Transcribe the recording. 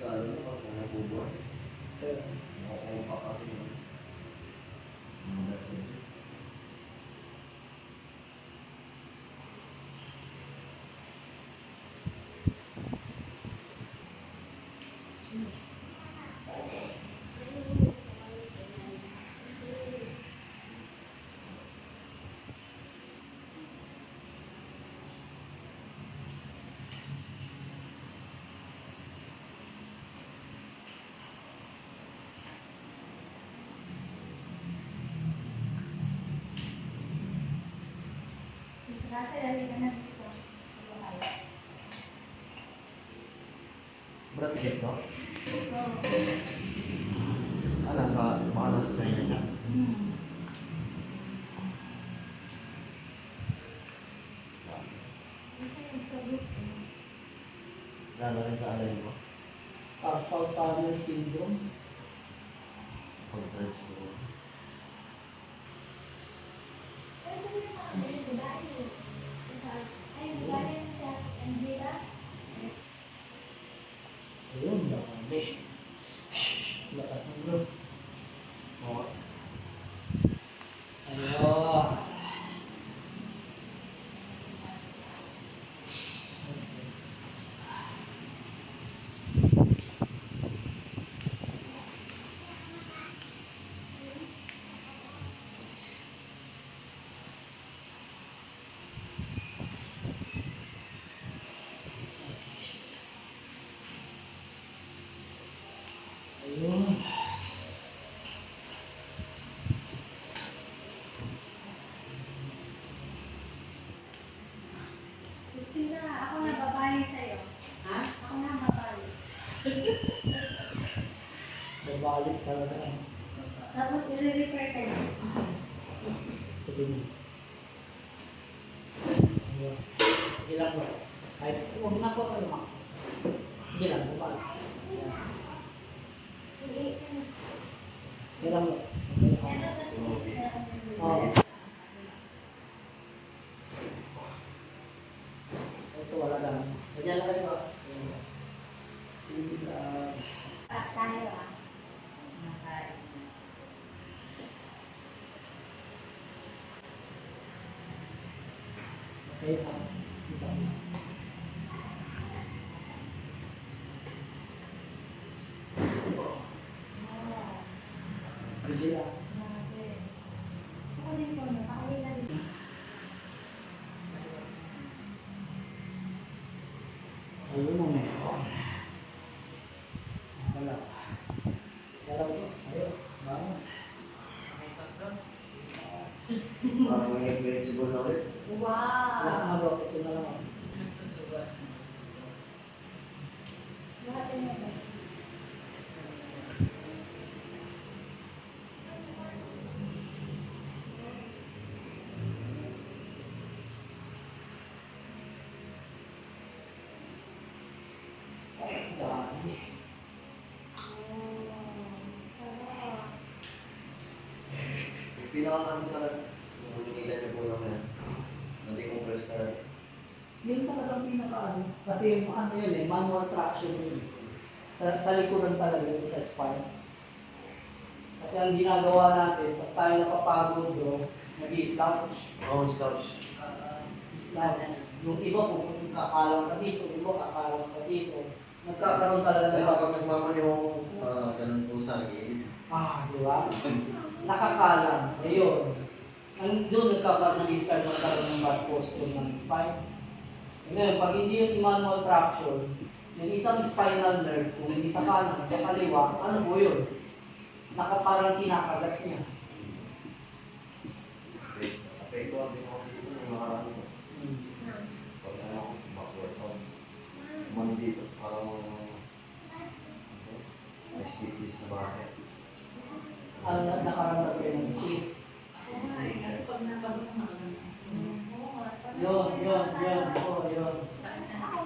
Lalo na pag nabubuhay. Oo, pa kasi yun. Kasi dali ka na dito. Berat sih, no? Oo. Baka nasa kanya siya. Lalo rin sa alay mo. Carpal tunnel syndrome. Pag-drive siguro. Ayun, dami. Lakas ng bro. Oo. Ayun. Ayun. Christina, ako na babae sa'yo. Ha? Ako na babae. Babalik talaga. Tapos i-refer ka na. Ayun. Ayun. Sige lang bro. Kahit huwag na ko kayo mak. Sige lang, babalik. Ayan. Sige lang bro. Oo. Ito wala lang. Ganyan lang kayo. Ayan. Sige lang. Tayo ah. Okay, ito. Sige lang. Ako din po, nakawin na rin. Ayun mo meron. Wala. Wala ko. Ayun. Bangon. Parang may flexible na ulit. Last Wow! na bro. Ito na lang. Lahat na ba? Dami. Yung pinaka-ano talaga, yung nila niyo po naman yan. Nadi-compress talaga. Yun talagang pinaka-ano. Kasi yung ano yun eh, manual traction yun. Sa likuran talaga yun sa spine. Kasi ang ginagawa natin, pag tayo napapagod bro, nag-i-slouch. Oo, stops. Slouch. Yung iba kung kakalang ka dito, yung iba kakalang ka dito. Nagkakaroon talaga Kaya ng kapag nagmamanihong, ganun po sa gilid. di ba? Nakakalang. Ayun. Doon nagkakaroon ng start magkaroon ng bad posture ng spine. Ngayon, pag hindi yung manual traction, yung isang spinal nerve, kung hindi sa kanan, sa kaliwa, ano po yun? Nakaparang kinakagat niya. Apekto ang pinaka dito ng mga ano. Pag ano, back-workout. Kumano dito, parang may stiff-stiff na bakit. Ano nakaramdam kayo ng stiff. Kasi pag napagod na Yun. Oh, yun. Ako